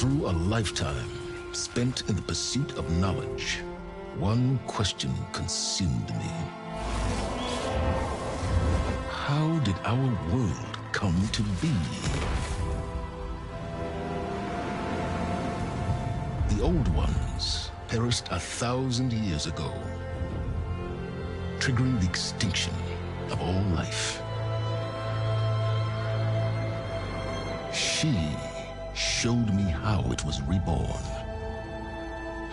Through a lifetime spent in the pursuit of knowledge, one question consumed me. How did our world come to be? The old ones perished 1,000 years ago, triggering the extinction of all life. She showed me how it was reborn.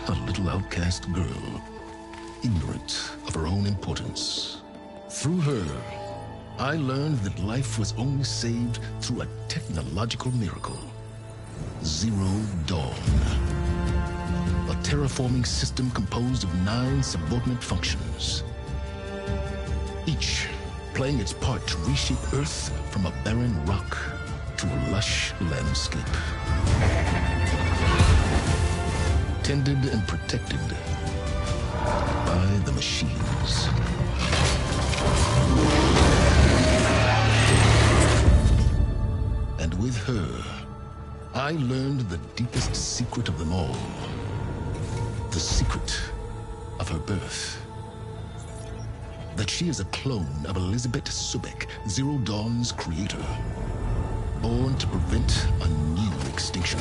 A little outcast girl, ignorant of her own importance. Through her, I learned that life was only saved through a technological miracle. Zero Dawn. A terraforming system composed of 9 subordinate functions, each playing its part to reshape Earth from a barren rock to a lush landscape. Tended and protected by the machines. And with her, I learned the deepest secret of them all. The secret of her birth. That she is a clone of Elizabeth Subek, Zero Dawn's creator. Born to prevent a new extinction.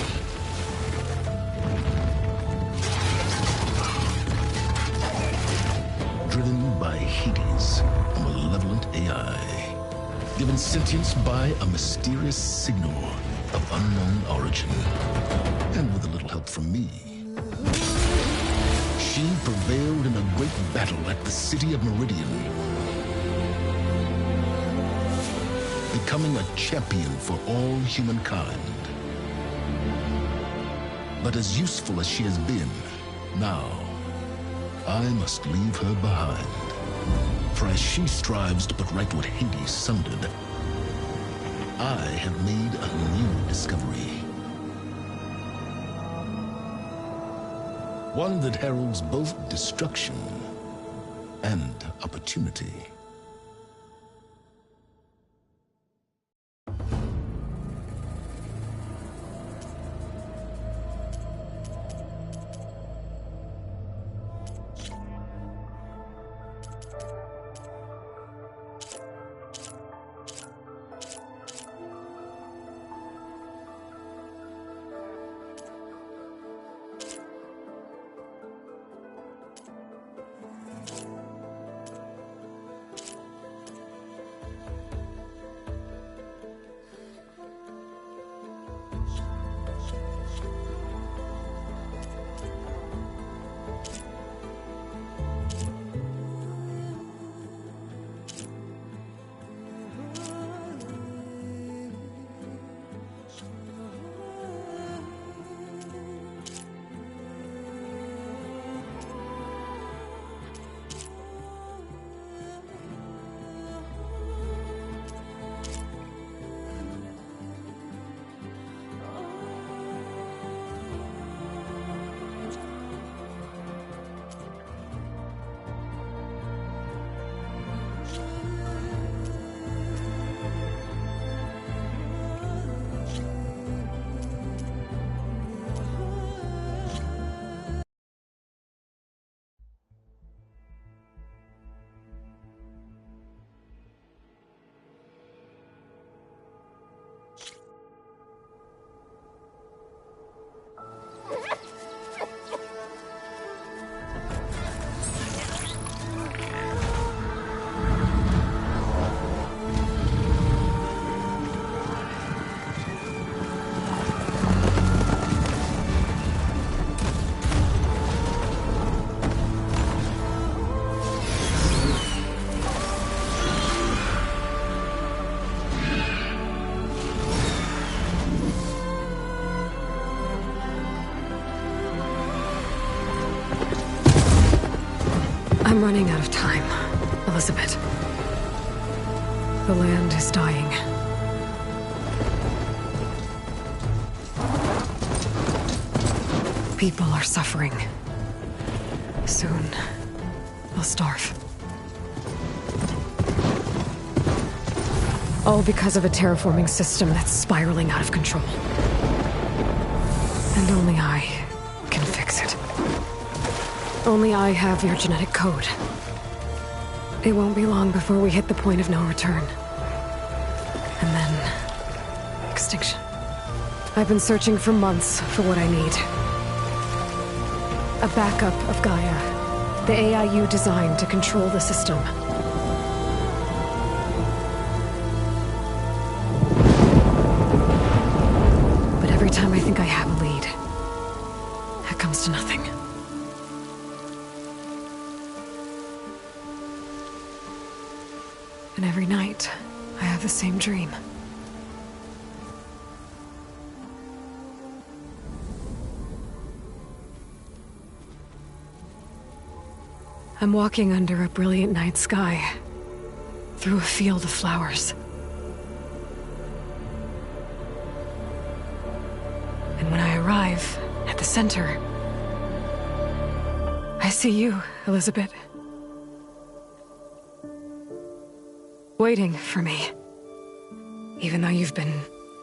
Driven by Hades, a malevolent AI. Given sentience by a mysterious signal of unknown origin. And with a little help from me. She prevailed in a great battle at the city of Meridian. Becoming a champion for all humankind. But as useful as she has been, now, I must leave her behind. For as she strives to put right what Hades sundered, I have made a new discovery. One that heralds both destruction and opportunity. I'm running out of time, Elizabeth. The land is dying. People are suffering. Soon, they'll starve. All because of a terraforming system that's spiraling out of control. And only I can fix it. Only I have your genetic code. It won't be long before we hit the point of no return. And then... extinction. I've been searching for months for what I need. A backup of Gaia. The AI you designed to control the system. But every time I think I have a lead, it comes to nothing. And every night, I have the same dream. I'm walking under a brilliant night sky, through a field of flowers. And when I arrive at the center, I see you, Elizabeth. Waiting for me. Even though you've been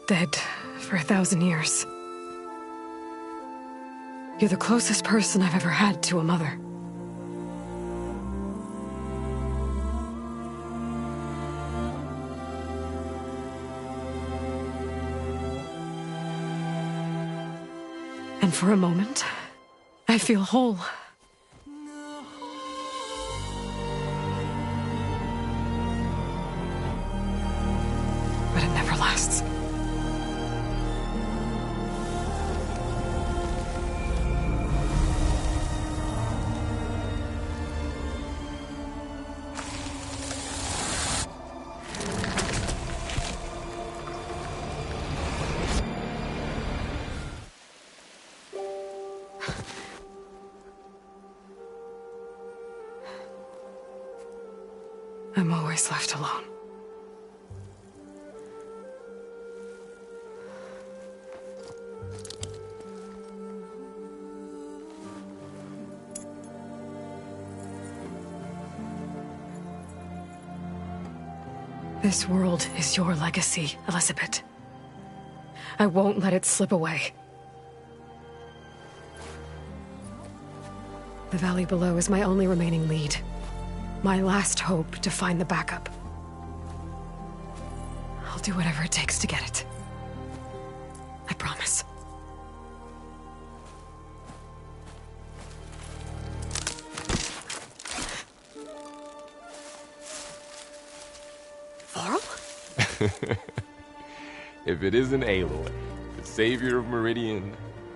dead for 1,000 years. You're the closest person I've ever had to a mother. And for a moment, I feel whole. But it never lasts. I'm always left alone. This world is your legacy, Elizabeth. I won't let it slip away. The valley below is my only remaining lead. My last hope to find the backup. I'll do whatever it takes to get it. I promise. Varl? If it isn't Aloy, the savior of Meridian,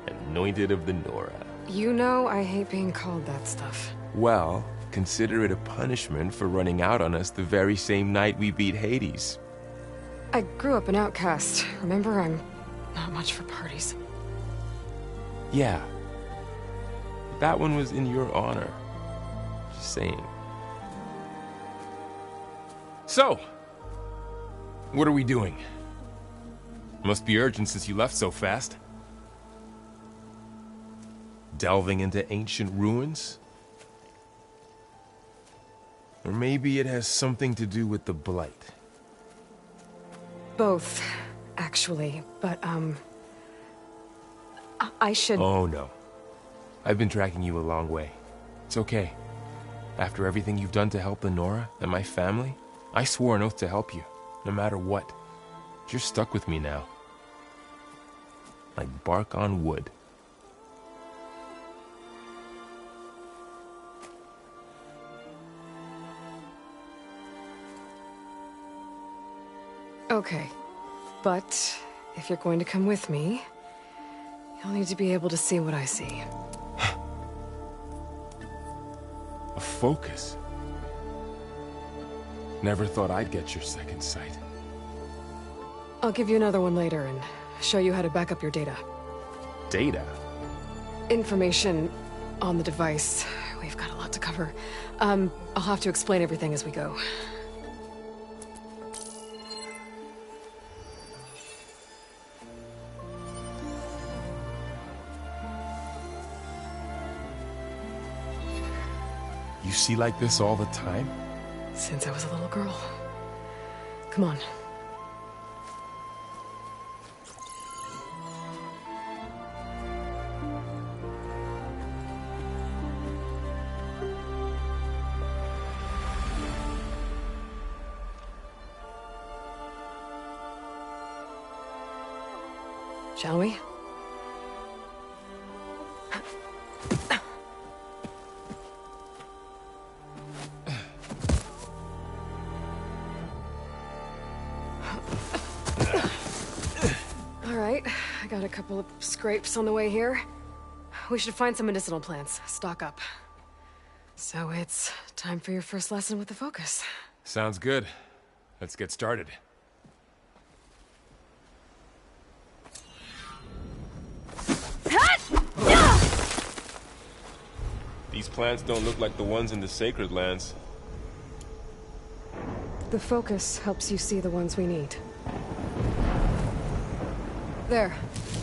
anointed of the Nora. You know I hate being called that stuff. Well, consider it a punishment for running out on us the very same night we beat Hades. I grew up an outcast. Remember, I'm not much for parties. Yeah. That one was in your honor. Just saying. So, what are we doing? Must be urgent since you left so fast. Delving into ancient ruins? Or maybe it has something to do with the Blight. Both, actually, but, I should... Oh, no. I've been tracking you a long way. It's okay. After everything you've done to help the Nora and my family, I swore an oath to help you, no matter what. You're stuck with me now. Like bark on wood. Okay, but if you're going to come with me, you'll need to be able to see what I see. A focus? Never thought I'd get your second sight. I'll give you another one later and show you how to back up your data. Data? Information on the device. We've got a lot to cover. I'll have to explain everything as we go. You see like this all the time? Since I was a little girl. Come on. Shall we? All right, I got a couple of scrapes on the way here. We should find some medicinal plants, stock up. So it's time for your first lesson with the Focus. Sounds good. Let's get started. These plants don't look like the ones in the Sacred Lands. The Focus helps you see the ones we need. There.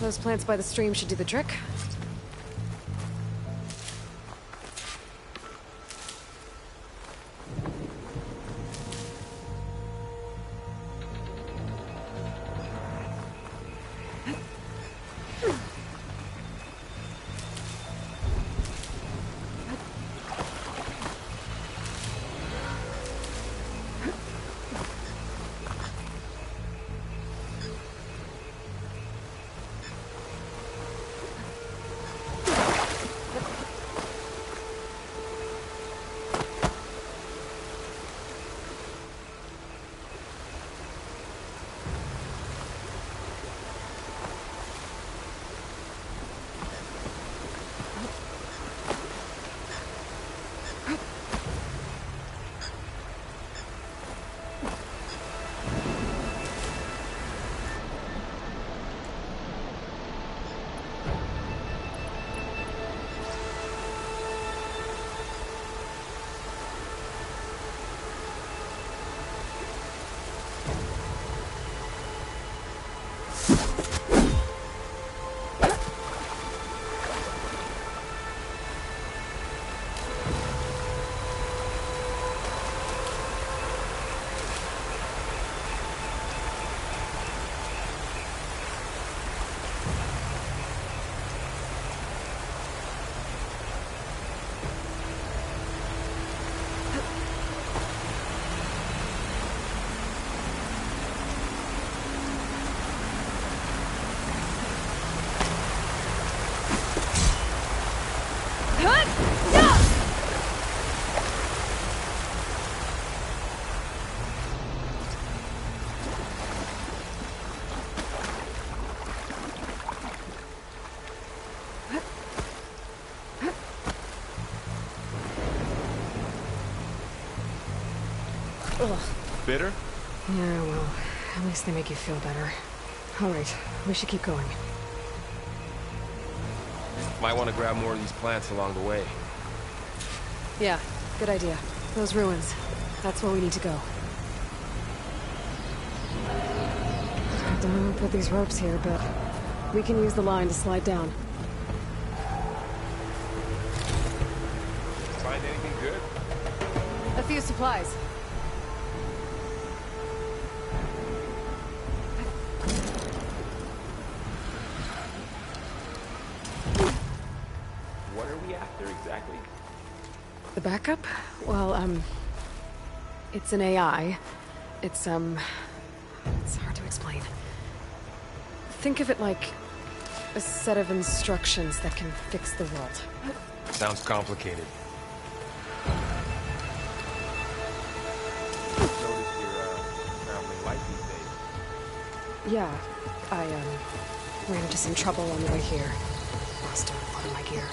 Those plants by the stream should do the trick. Ugh. Bitter? Yeah, well, at least they make you feel better. All right, we should keep going. Might want to grab more of these plants along the way. Yeah, good idea. Those ruins. That's where we need to go. Don't put these ropes here, but we can use the line to slide down. Find anything good? A few supplies. What are we after exactly? The backup? Well, it's an AI. It's hard to explain. Think of it like a set of instructions that can fix the world. Sounds complicated. Notice you're traveling light these days. Yeah, I ran into some trouble on the way here. Lost a lot of my gear.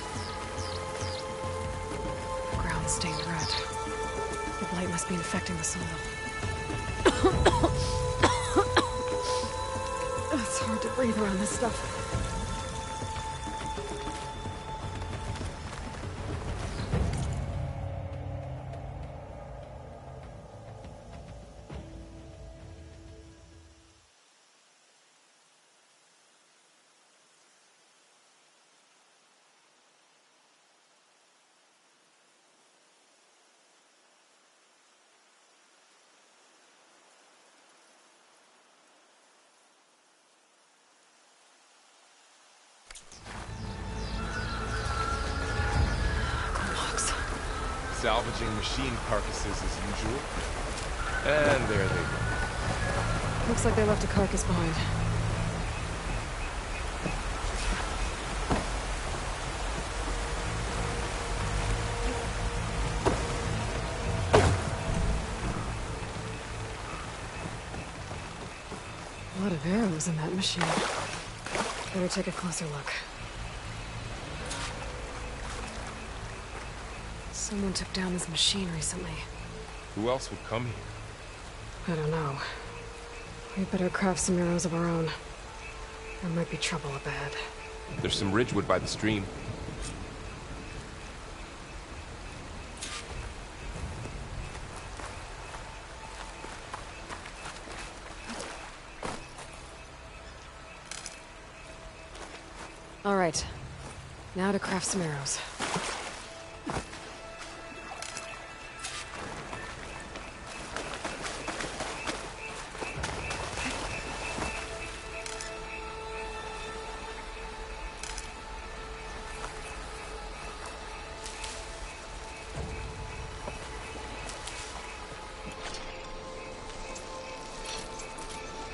Ground stained red. The blight must be infecting the soil. It's hard to breathe around this stuff. Salvaging machine carcasses as usual. And there they go. Looks like they left a carcass behind. A lot of arrows in that machine. Better take a closer look. Someone took down this machine recently. Who else would come here? I don't know. We better craft some arrows of our own. There might be trouble up ahead. There's some ridgewood by the stream. All right. Now to craft some arrows.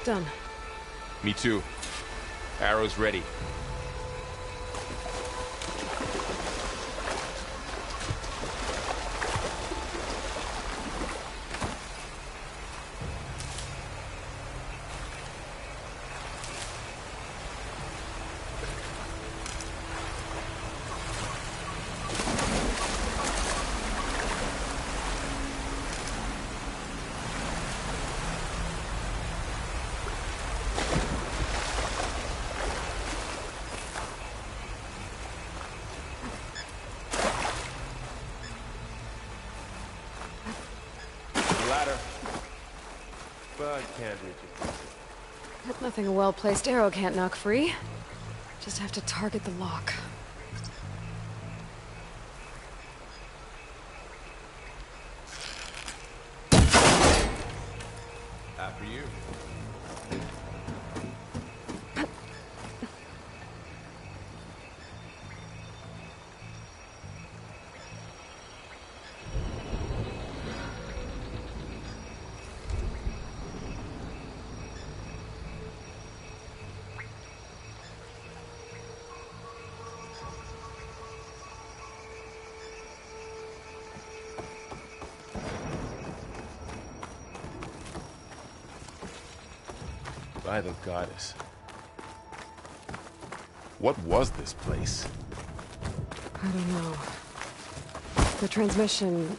Done. Me too. Arrows ready. Ladder. But can't reach it. Nothing a well-placed arrow can't knock free. Just have to target the lock. After you. By the goddess. What was this place? I don't know. The transmission...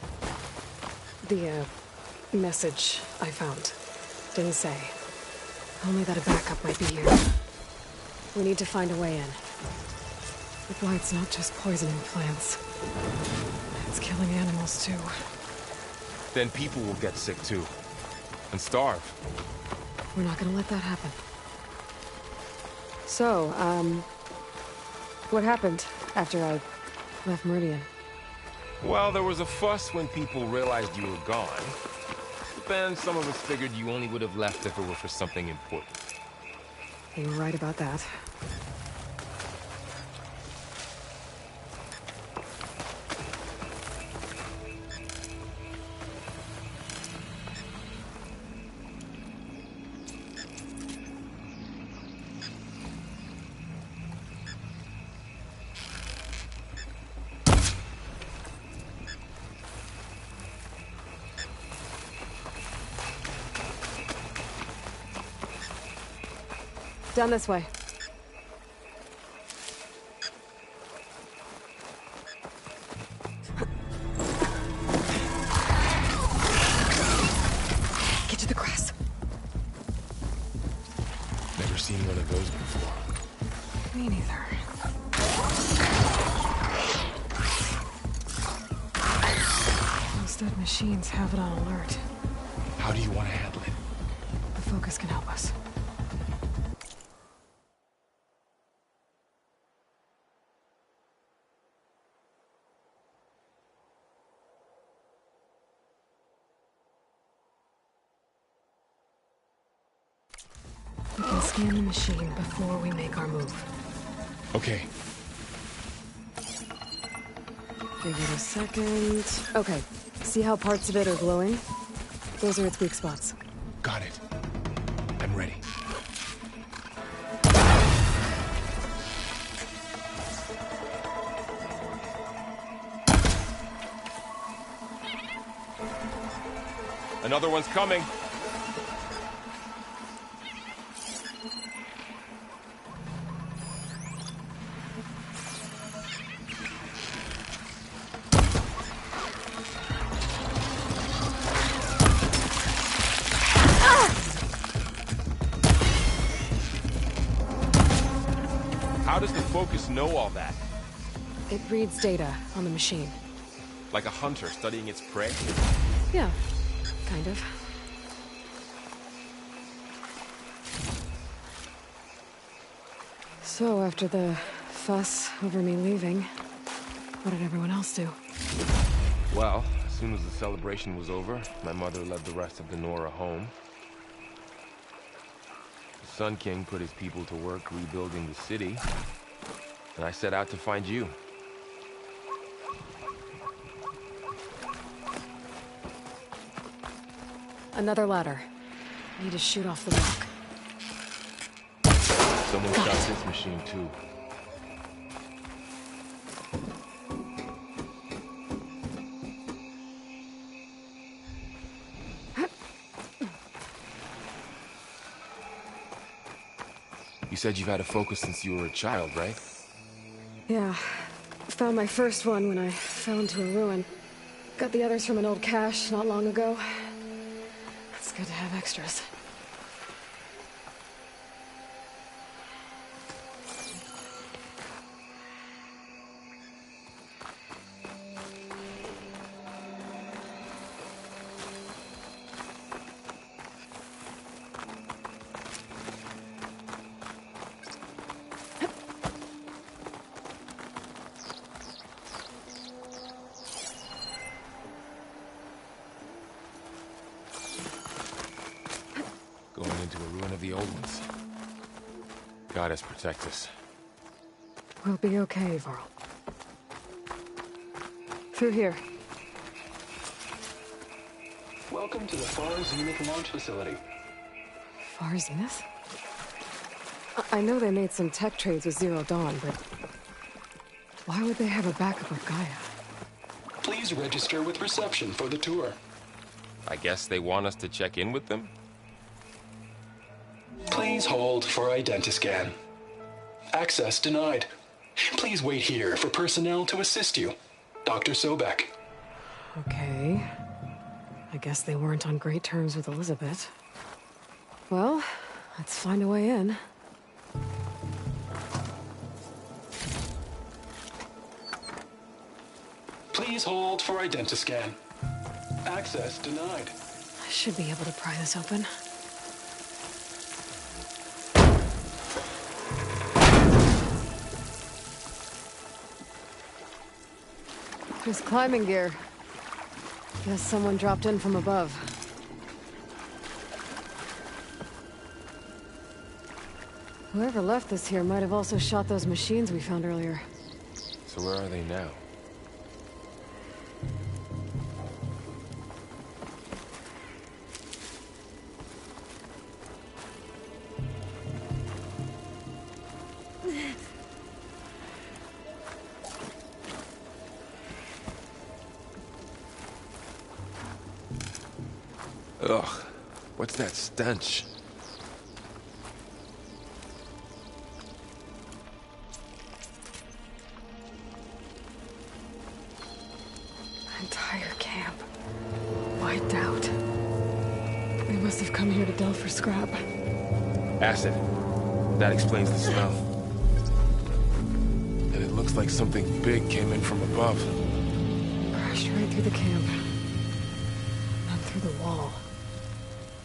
The, message I found. Didn't say. Only that a backup might be here. We need to find a way in. The blight's not just poisoning plants. It's killing animals, too. Then people will get sick too. And starve. We're not gonna let that happen. So, what happened after I left Meridian? Well, there was a fuss when people realized you were gone. But then some of us figured you only would have left if it were for something important. You were right about that. Down this way. Get to the grass. Never seen one of those before. Me neither. Those dead machines have it on alert. How do you want to handle it? The focus can help us. We can scan the machine before we make our move. Okay. Give it a second. Okay. See how parts of it are glowing? Those are its weak spots. Got it. I'm ready. Another one's coming. does the Focus know all that? It reads data on the machine. Like a hunter studying its prey? Yeah, kind of. So, after the fuss over me leaving, what did everyone else do? Well, as soon as the celebration was over, my mother led the rest of the Nora home. The Sun King put his people to work rebuilding the city, and I set out to find you. Another ladder. Need to shoot off the rock. Someone shot this machine too. You said you've had a Focus since you were a child, right? Yeah. Found my first one when I fell into a ruin. Got the others from an old cache not long ago. It's good to have extras. Going into a ruin of the old ones. Goddess protect us. We'll be okay, Varl. Through here. Welcome to the Far Zenith launch facility. Far Zenith? I know they made some tech trades with Zero Dawn, but why would they have a backup of Gaia? Please register with reception for the tour. I guess they want us to check in with them? Please hold for identiscan. Access denied. Please wait here for personnel to assist you. Dr. Sobek. Okay. I guess they weren't on great terms with Elizabeth. Well, let's find a way in. Please hold for identiscan. Access denied. I should be able to pry this open. There's climbing gear. Guess someone dropped in from above. Whoever left this here might have also shot those machines we found earlier. So where are they now? Ugh, what's that stench? Entire camp. Wiped out. They must have come here to delve for scrap. Acid. That explains the smell. And it looks like something big came in from above. Crashed right through the camp. Not through the wall.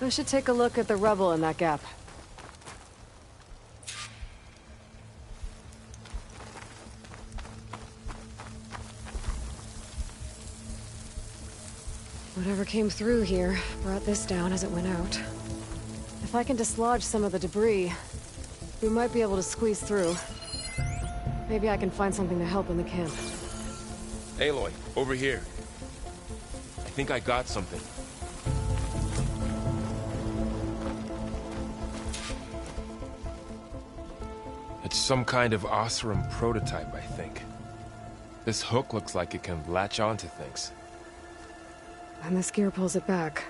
I should take a look at the rubble in that gap. Whatever came through here brought this down as it went out. If I can dislodge some of the debris, we might be able to squeeze through. Maybe I can find something to help in the camp. Aloy, over here. I think I got something. It's some kind of Osram prototype, I think. This hook looks like it can latch onto things. And this gear pulls it back.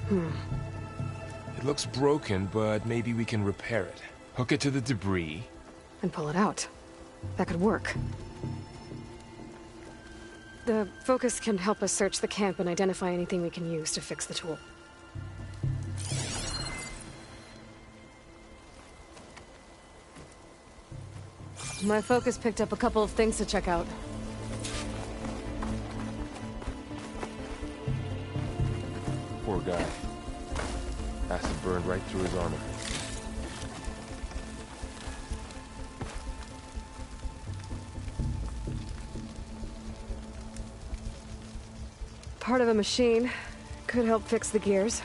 It looks broken, but maybe we can repair it. Hook it to the debris. And pull it out. That could work. The Focus can help us search the camp and identify anything we can use to fix the tool. My focus picked up a couple of things to check out. Poor guy. Acid burned right through his armor. Part of a machine. Could help fix the gears.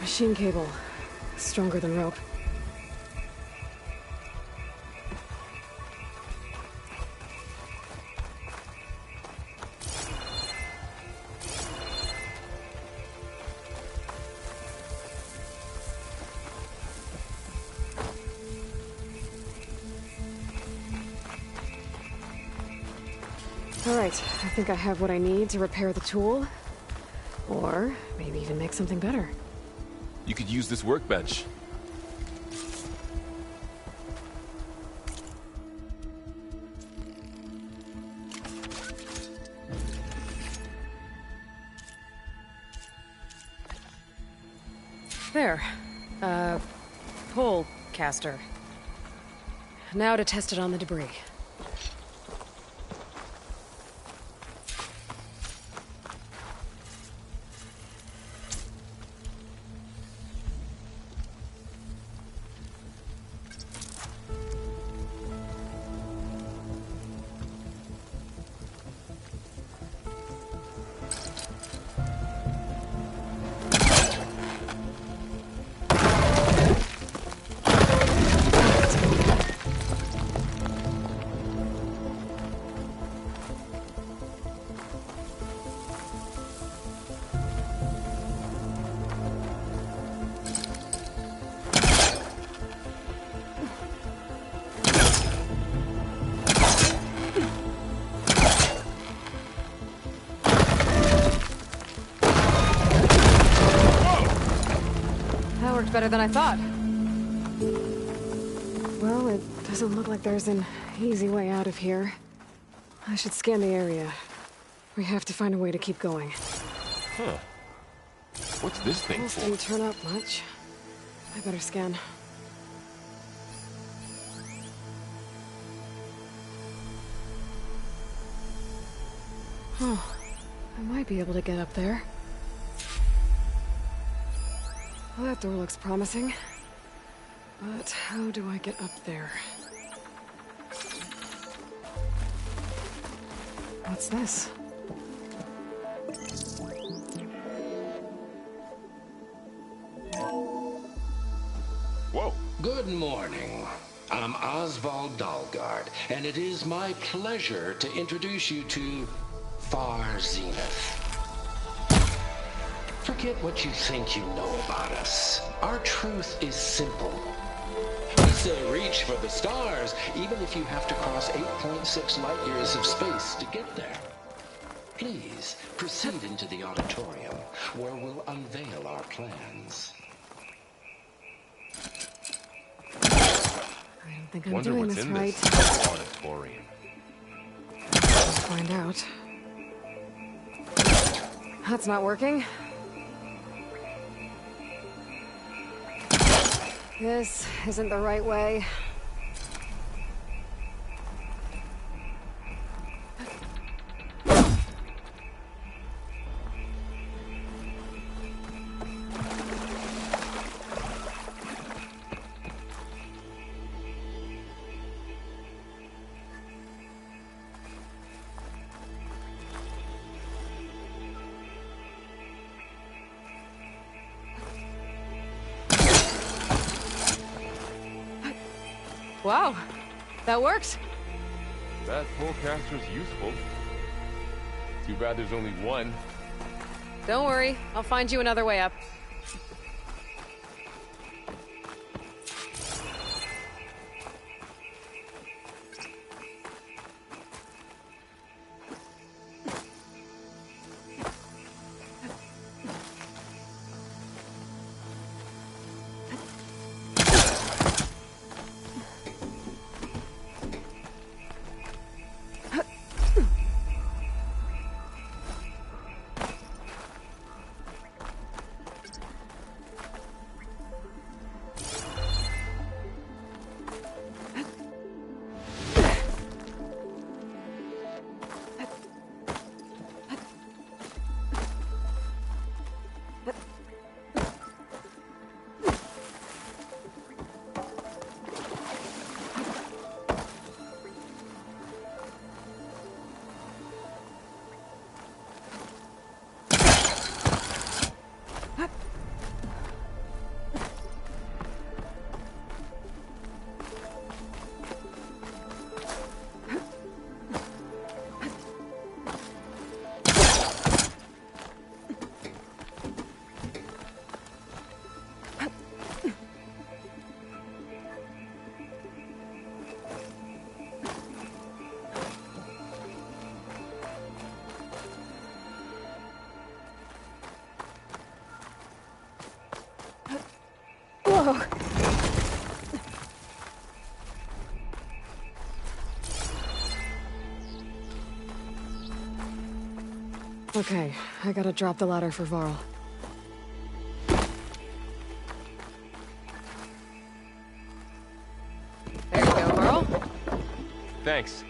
Machine cable. Stronger than rope. Alright, I think I have what I need to repair the tool. Or maybe even make something better. You could use this workbench. There. Pole caster. Now to test it on the debris. Better than I thought. Well, it doesn't look like there's an easy way out of here. I should scan the area. We have to find a way to keep going. Huh. What's this thing Almost for? didn't turn up much. I better scan. Oh, I might be able to get up there. Well, that door looks promising. But how do I get up there? What's this? Whoa. Good morning. I'm Oswald Dalgard, and it is my pleasure to introduce you to Far Zenith. Forget what you think you know about us. Our truth is simple. We say reach for the stars, even if you have to cross 8.6 light years of space to get there. Please, proceed into the auditorium, where we'll unveil our plans. I don't think I'm Wonder doing what's this in right. this auditorium. Let's find out. That's not working. This isn't the right way. Wow, that worked. That pullcaster's useful. Too bad there's only one. Don't worry, I'll find you another way up. Whoa. Okay, I gotta drop the ladder for Varl. There you go, Varl. Thanks.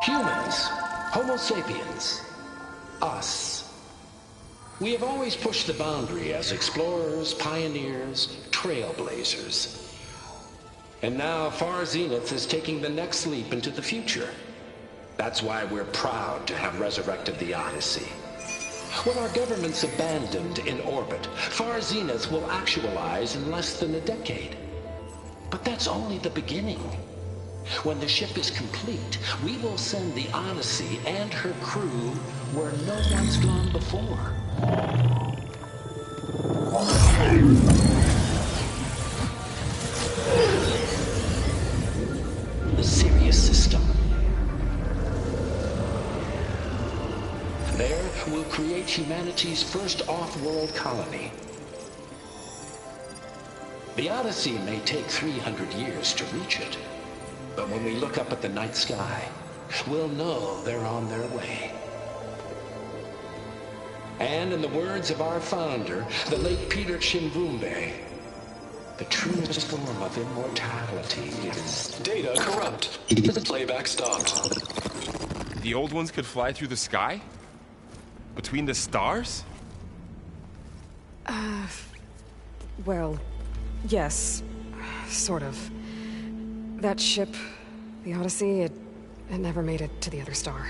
Humans, Homo sapiens, us. We have always pushed the boundary as explorers, pioneers, trailblazers. And now Far Zenith is taking the next leap into the future. That's why we're proud to have resurrected the Odyssey. What our governments abandoned in orbit, Far Zenith will actualize in less than a decade. But that's only the beginning. When the ship is complete, we will send the Odyssey and her crew where no one's gone before. The Sirius system. There, we'll create humanity's first off-world colony. The Odyssey may take 300 years to reach it. But when we look up at the night sky, we'll know they're on their way. And in the words of our founder, the late Peter Chimbumbe, the truest form of immortality is... Data corrupt. Playback stopped. The old ones could fly through the sky? Between the stars? Well, yes. Sort of. That ship, the Odyssey, it never made it to the other star.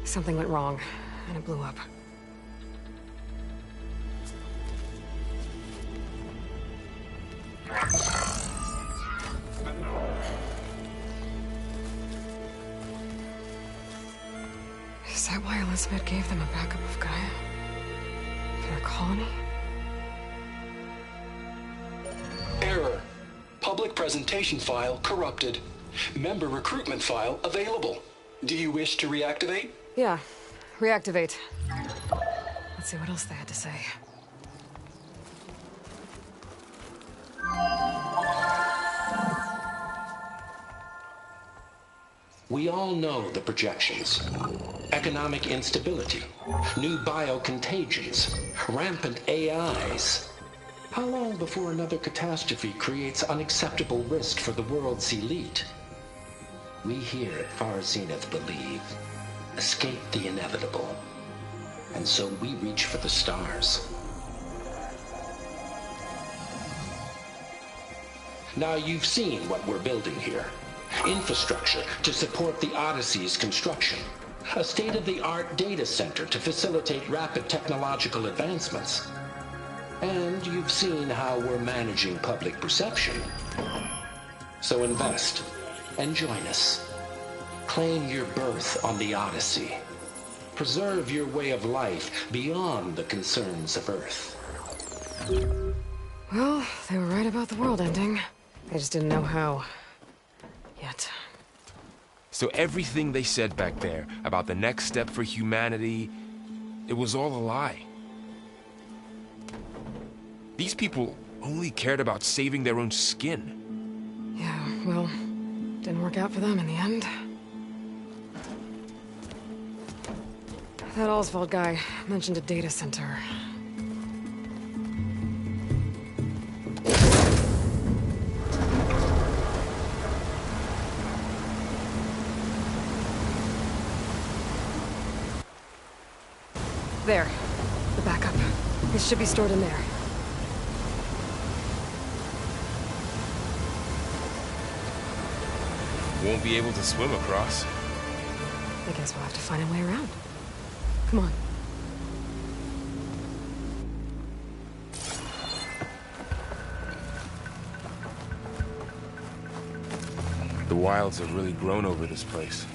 Something went wrong, and it blew up. Is that why Elizabeth gave them a backup of Gaia? For their colony? Error. Public presentation file corrupted. Member recruitment file available. Do you wish to reactivate? Yeah. Reactivate. Let's see what else they had to say. We all know the projections. Economic instability, new biocontagions, rampant AIs. How long before another catastrophe creates unacceptable risk for the world's elite? We here at Far Zenith believe, escape the inevitable. And so we reach for the stars. Now you've seen what we're building here. Infrastructure to support the Odyssey's construction. A state-of-the-art data center to facilitate rapid technological advancements. And you've seen how we're managing public perception. So invest and join us. Claim your berth on the Odyssey. Preserve your way of life beyond the concerns of Earth. Well, they were right about the world ending. I just didn't know how. Yet. So everything they said back there about the next step for humanity, it was all a lie. These people only cared about saving their own skin. Yeah, well, didn't work out for them in the end. That Oswald guy mentioned a data center. There. The backup. This should be stored in there. Won't be able to swim across. I guess we'll have to find a way around. Come on. The wilds have really grown over this place.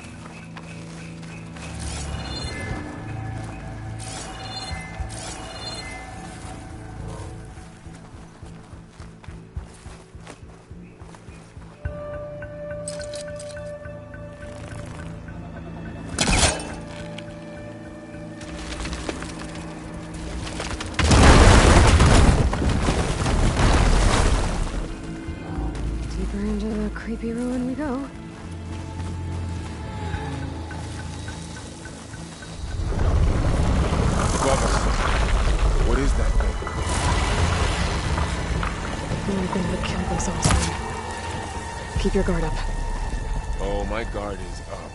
Deeper into the creepy ruin we go. Above us. What is that thing? The only thing that killed us all. Keep your guard up. Oh, my guard is up.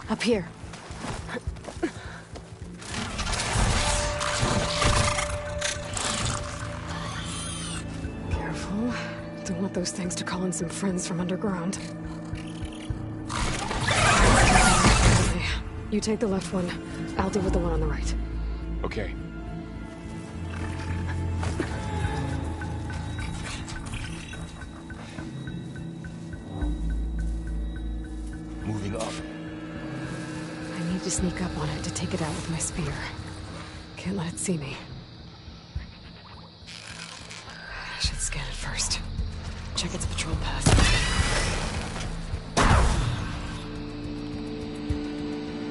Up here. Careful. Don't want those things to call in some friends from underground. Okay. You take the left one. I'll deal with the one on the right. Okay. Moving up. I need to sneak up on it to take it out with my spear. Can't let it see me. I should scan it first. Check its patrol path.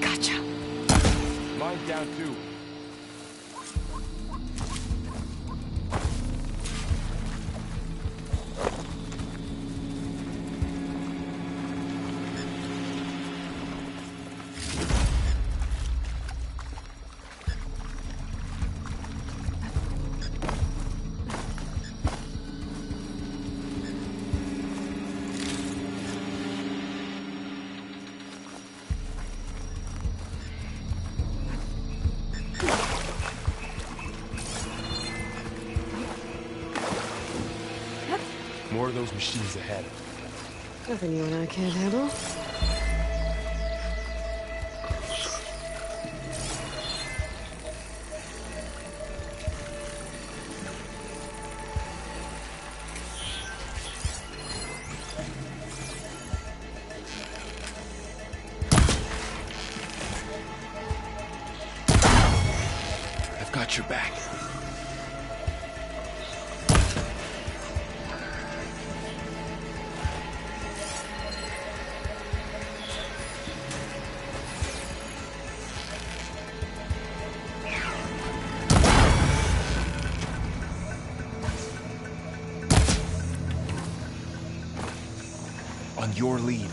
Gotcha. Mine down too. More of those machines ahead. Nothing you and I can't handle. I've got your back. On your lead.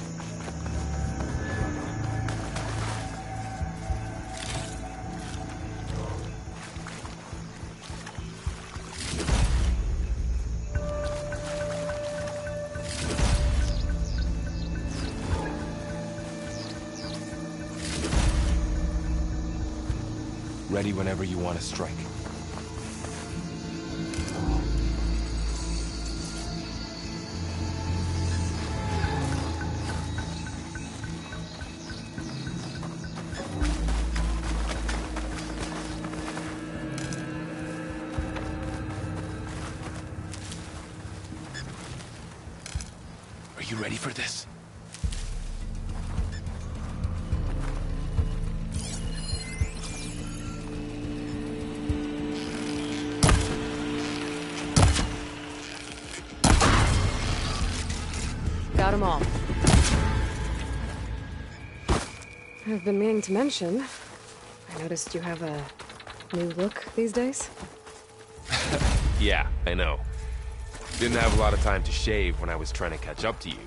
ready whenever you want to strike. Are you ready for this? Got them all. I've been meaning to mention, I noticed you have a new look these days. Yeah, I know. Didn't have a lot of time to shave when I was trying to catch up to you.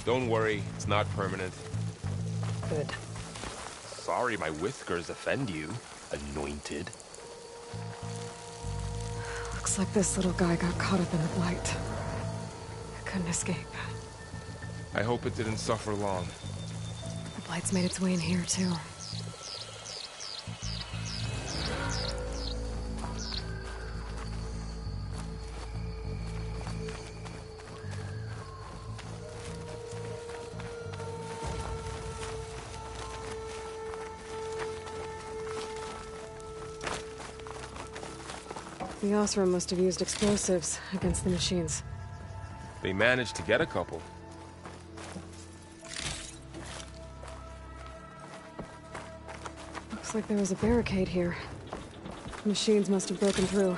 Don't worry, it's not permanent. Good. Sorry my whiskers offend you, anointed. Looks like this little guy got caught up in the blight. I couldn't escape. I hope it didn't suffer long. The blight's made its way in here, too. The Osram must have used explosives against the machines. They managed to get a couple. Looks like there was a barricade here. Machines must have broken through.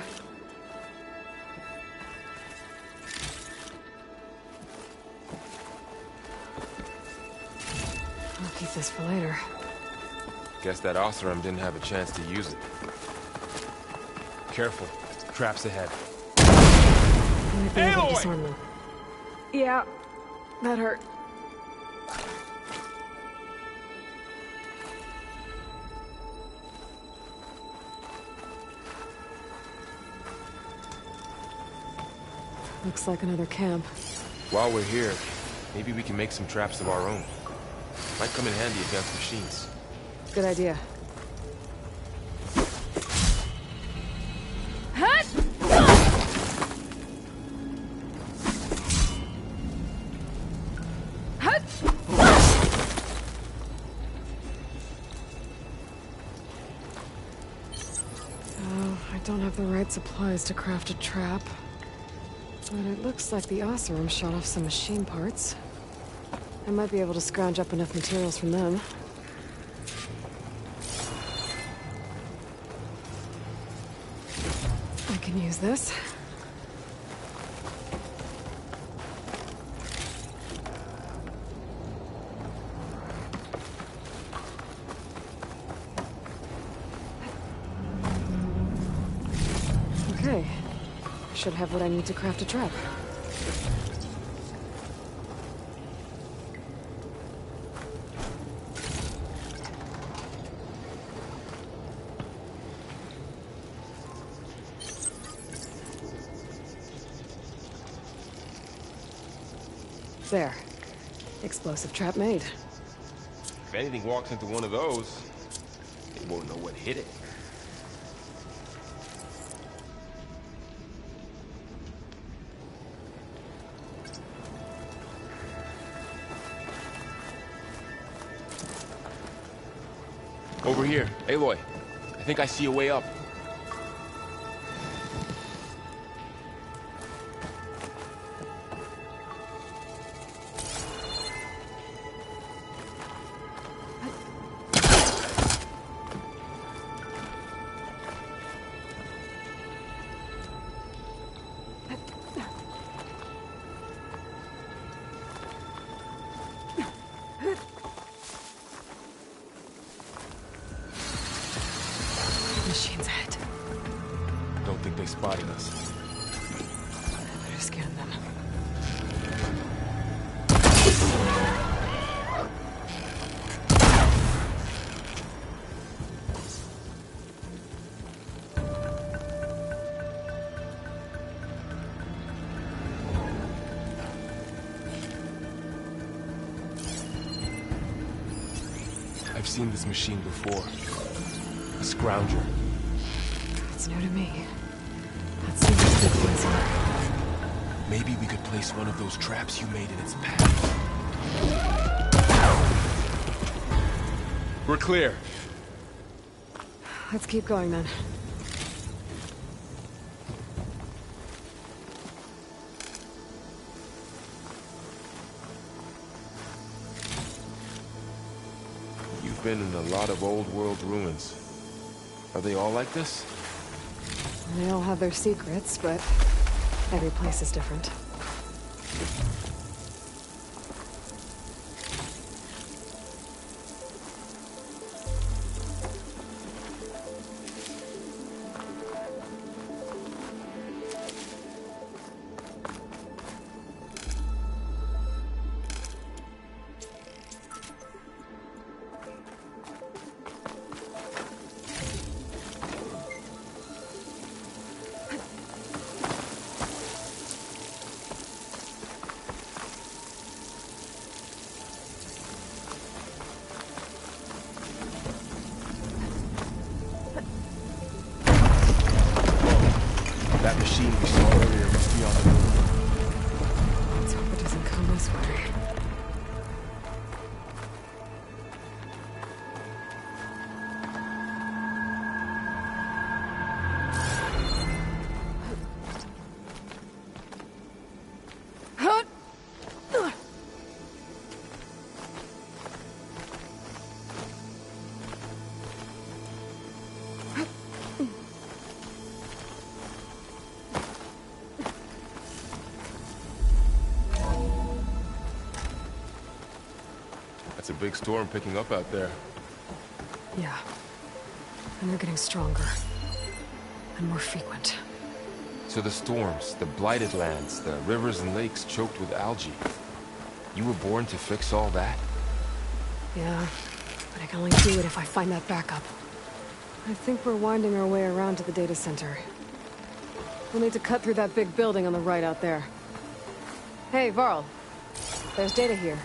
I'll keep this for later. Guess that Osram didn't have a chance to use it. Careful. Traps ahead. Might be able to disarm them. Yeah, that hurt. Looks like another camp. While we're here, maybe we can make some traps of our own. Might come in handy against machines. Good idea. I don't have the right supplies to craft a trap. But it looks like the Osram shot off some machine parts. I might be able to scrounge up enough materials from them. I can use this. Okay. Should have what I need to craft a trap. There. Explosive trap made. If anything walks into one of those, they won't know what hit it. Over here, Aloy. I think I see a way up. Machines ahead. Don't think they spotted us. I better scan them. I've seen this machine before. A scrounger. It's new to me. Let's see what's big ones here. Maybe we could place one of those traps you made in its path. We're clear. Let's keep going then. You've been in a lot of old world ruins. Are they all like this? They all have their secrets, but every place is different. That machine we saw earlier must be on the move. Let's hope it doesn't come this way. That's a big storm picking up out there. Yeah. And they're getting stronger. And more frequent. So the storms, the blighted lands, the rivers and lakes choked with algae. You were born to fix all that? Yeah. But I can only do it if I find that backup. I think we're winding our way around to the data center. We'll need to cut through that big building on the right out there. Hey, Varl. There's data here.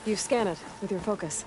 You scan it with your focus.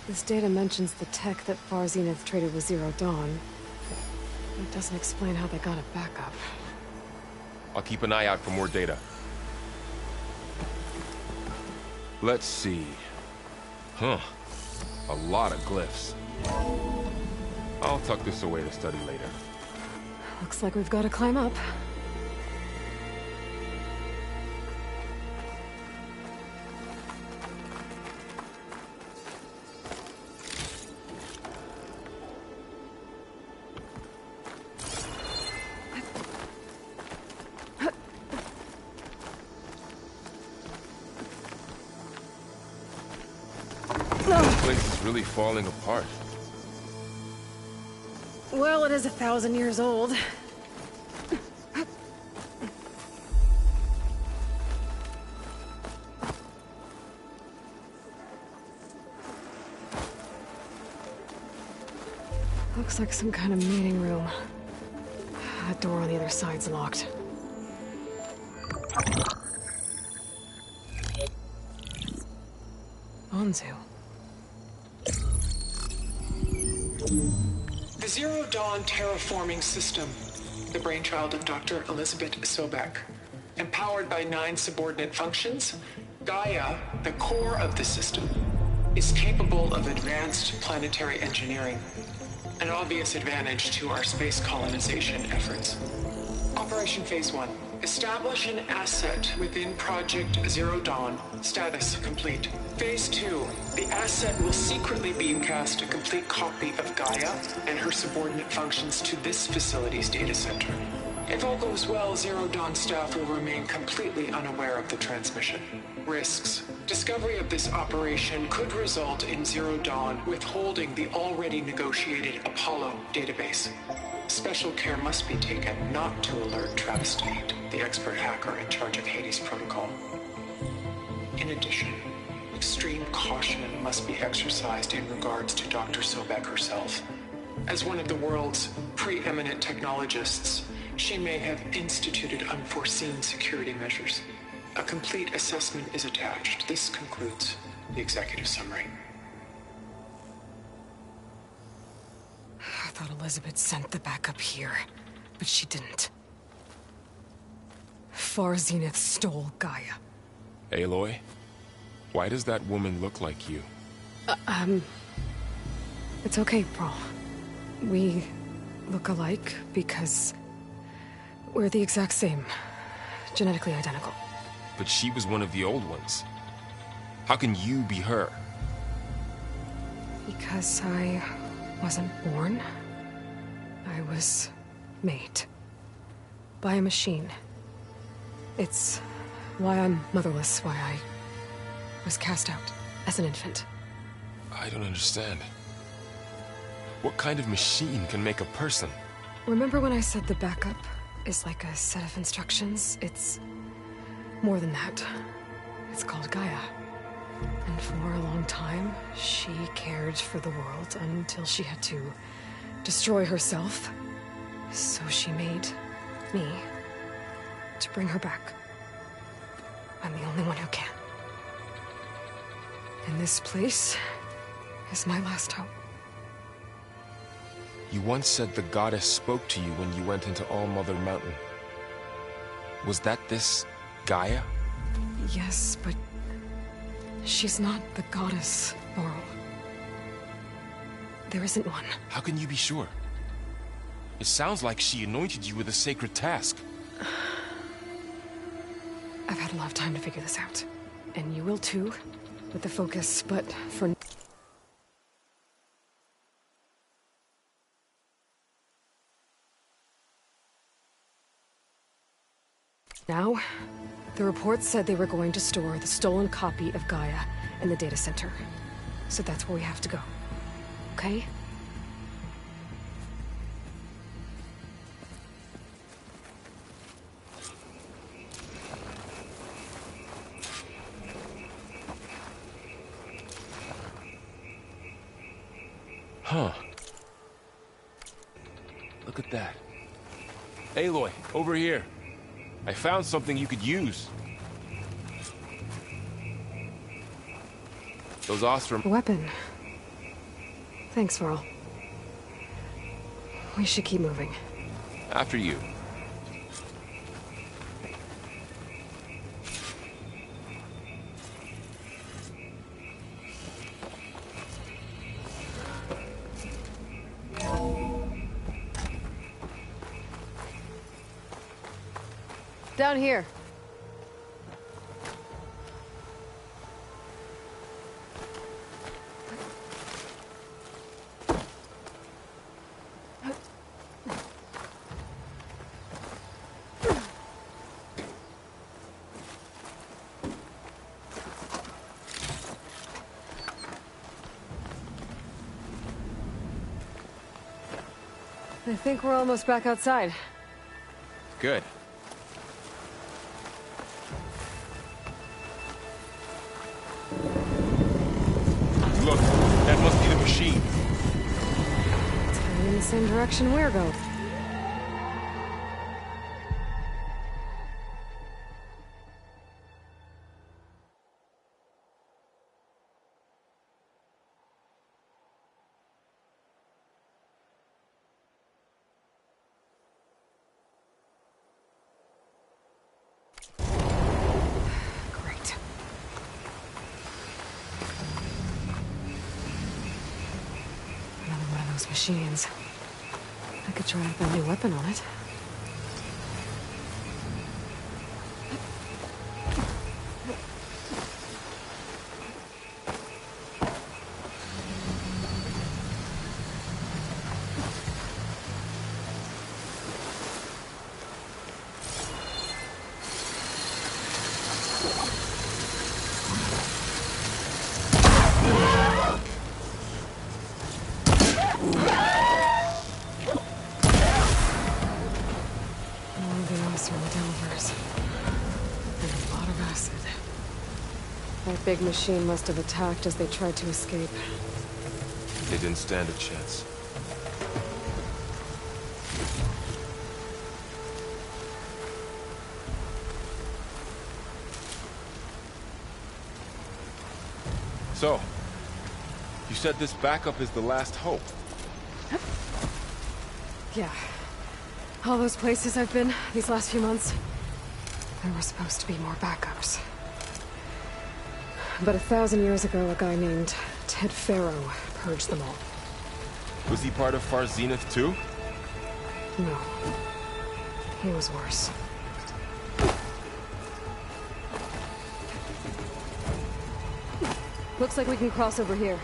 This data mentions the tech that Far Zenith traded with Zero Dawn. It doesn't explain how they got it back up. I'll keep an eye out for more data. Let's see. Huh. A lot of glyphs. I'll tuck this away to study later. Looks like we've got to climb up. This place is really falling apart. Well, it is 1,000 years old. Looks like some kind of meeting room. That door on the other side's locked. Onzu. The Zero Dawn terraforming system, the brainchild of Dr. Elizabeth Sobek. Empowered by 9 subordinate functions, Gaia, the core of the system, is capable of advanced planetary engineering, an obvious advantage to our space colonization efforts. Operation Phase 1. Establish an asset within Project Zero Dawn. Status complete. Phase 2. The asset will secretly beamcast a complete copy of Gaia and her subordinate functions to this facility's data center. If all goes well, Zero Dawn staff will remain completely unaware of the transmission. Risks. Discovery of this operation could result in Zero Dawn withholding the already negotiated Apollo database. Special care must be taken not to alert Travis Tate, the expert hacker in charge of Hades Protocol. In addition, extreme caution must be exercised in regards to Dr. Sobek herself. As one of the world's preeminent technologists, she may have instituted unforeseen security measures. A complete assessment is attached. This concludes the executive summary. I thought Elizabeth sent the backup here, but she didn't. Far Zenith stole Gaia. Aloy, why does that woman look like you? It's okay, Pearl. We look alike because we're the exact same. Genetically identical. But she was one of the old ones. How can you be her? Because I wasn't born. I was made. By a machine. It's why I'm motherless, why I was cast out as an infant. I don't understand. What kind of machine can make a person? Remember when I said the backup is like a set of instructions? It's more than that. It's called Gaia. And for a long time, she cared for the world until she had to destroy herself. So she made me to bring her back. I'm the only one who can. And this place is my last hope. You once said the goddess spoke to you when you went into All-Mother Mountain. Was that this Gaia? Yes, but she's not the goddess, Laurel. There isn't one. How can you be sure? It sounds like she anointed you with a sacred task. I've had a lot of time to figure this out. And you will too, with the focus, but for... now, the report said they were going to store the stolen copy of Gaia in the data center. So that's where we have to go. Okay? Huh. Look at that. Aloy, over here. I found something you could use. Those Ostrom... A weapon. Thanks, Varl. We should keep moving. After you. Down here. I think we're almost back outside. Good. Look, that must be the machine. It's heading in the same direction we're going. Great. Another one of those machines. I could try out a new weapon on it. That big machine must have attacked as they tried to escape. They didn't stand a chance. So, you said this backup is the last hope. Yeah. All those places I've been these last few months, there were supposed to be more backups. But 1,000 years ago, a guy named Ted Faro purged them all. Was he part of Far Zenith too? No. He was worse. Looks like we can cross over here.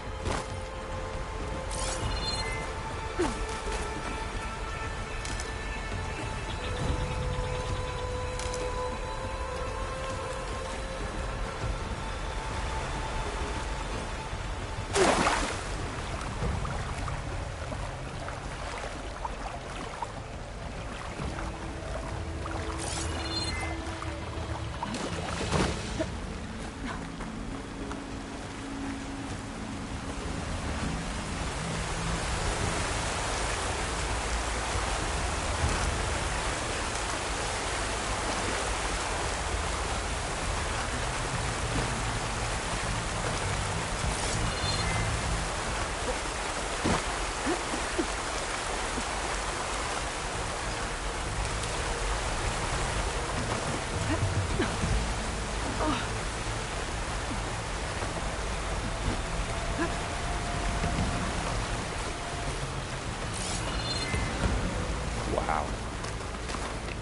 Wow.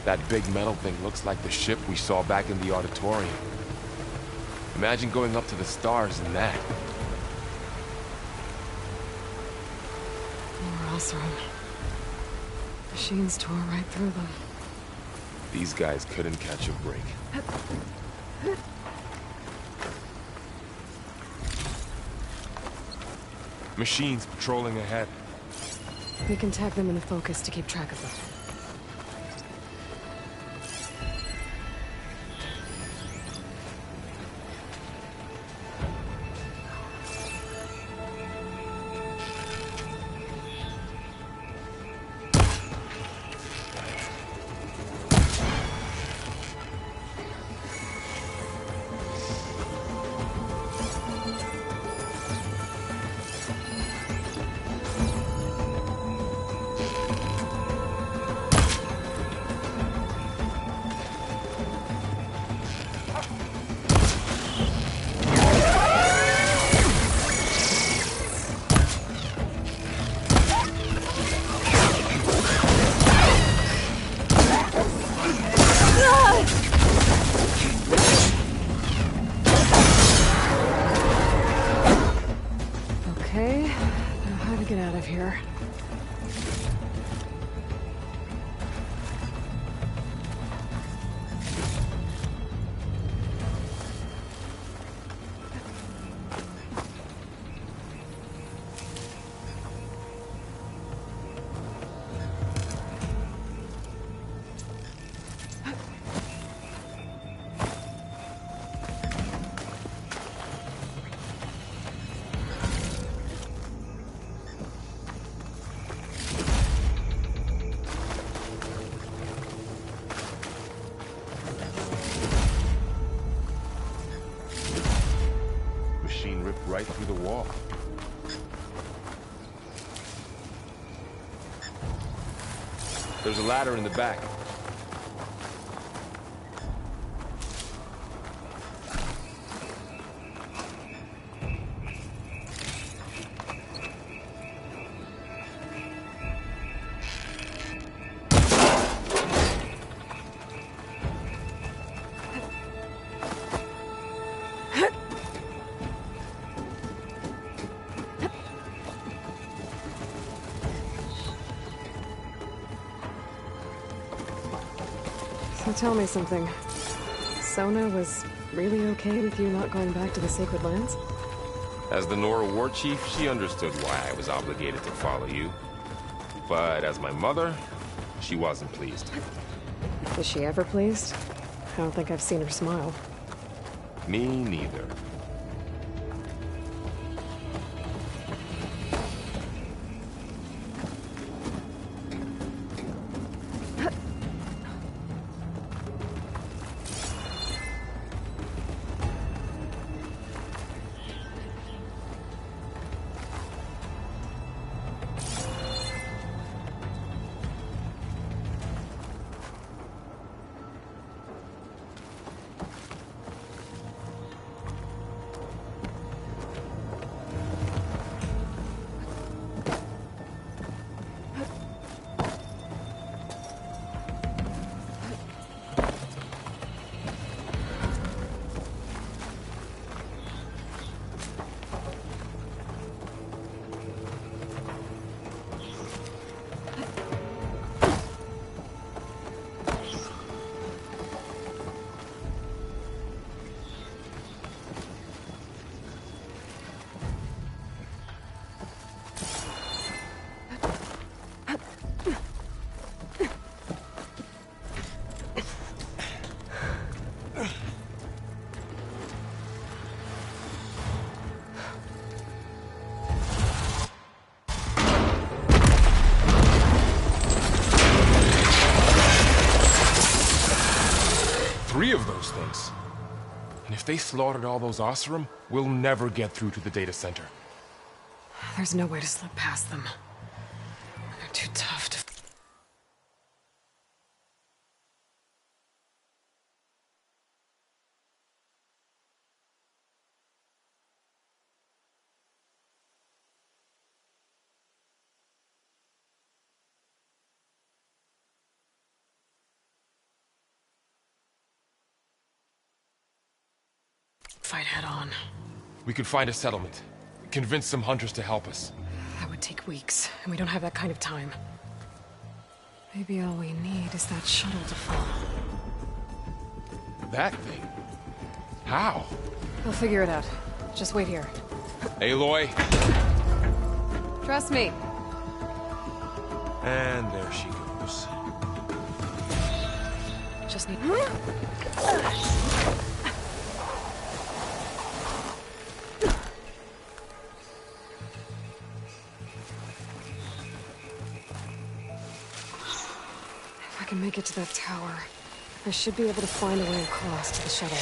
That big metal thing looks like the ship we saw back in the auditorium. Imagine going up to the stars in that. More Osram. Machines tore right through them. These guys couldn't catch a break. Machines patrolling ahead. We can tag them in the focus to keep track of them. Okay, now how to get out of here? Ripped right through the wall. There's a ladder in the back. So tell me something. Sona was really okay with you not going back to the Sacred Lands? As the Nora war chief, she understood why I was obligated to follow you. But as my mother, she wasn't pleased. Is she ever pleased? I don't think I've seen her smile. Me neither. things. And if they slaughtered all those Oseram, we'll never get through to the data center. There's no way to slip past them. They're too tough to... fight head on. We could find a settlement. Convince some hunters to help us. That would take weeks, and we don't have that kind of time. Maybe all we need is that shuttle to fall. That thing? How? We'll figure it out. Just wait here. Aloy. Trust me. And there she goes. Just need... If I can make it to that tower, I should be able to find a way across to the shuttle.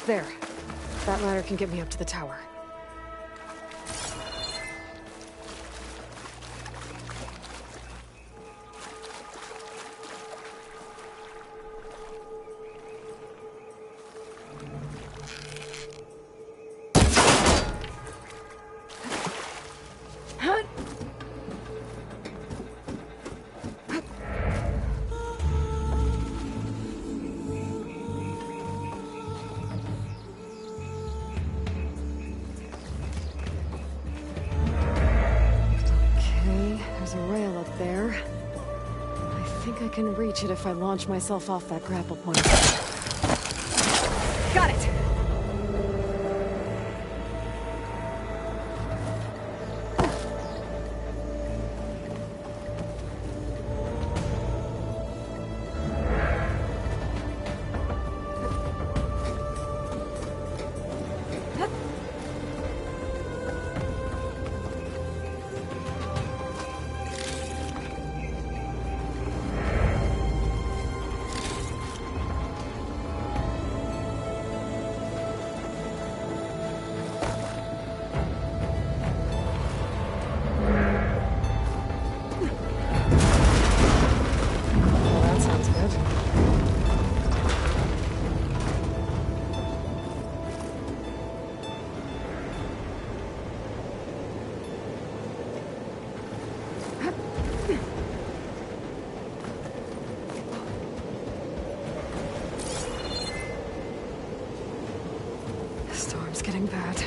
There. That ladder can get me up to the tower. I can reach it if I launch myself off that grapple point. Got it! Storm's getting bad.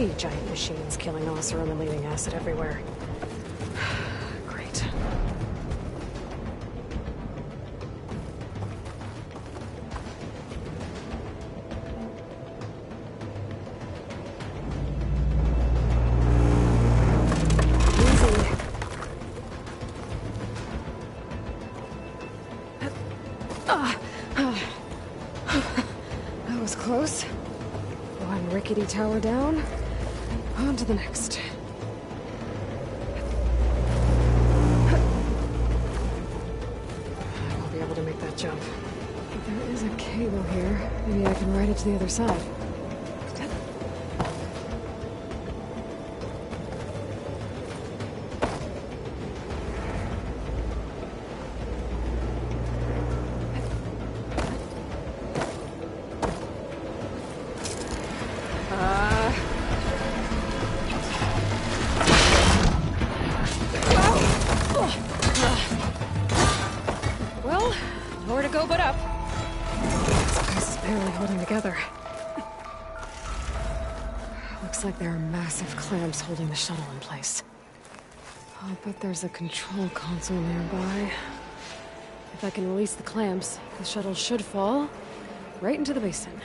3 giant machines killing Oseram and leaving acid everywhere. Great. That was close. One rickety tower down. On to the next. I won't be able to make that jump. But there is a cable here. Maybe I can ride it to the other side. Well, nowhere to go but up. This place is barely holding together. Looks like there are massive clamps holding the shuttle in place. I'll bet there's a control console nearby. If I can release the clamps, the shuttle should fall right into the basin.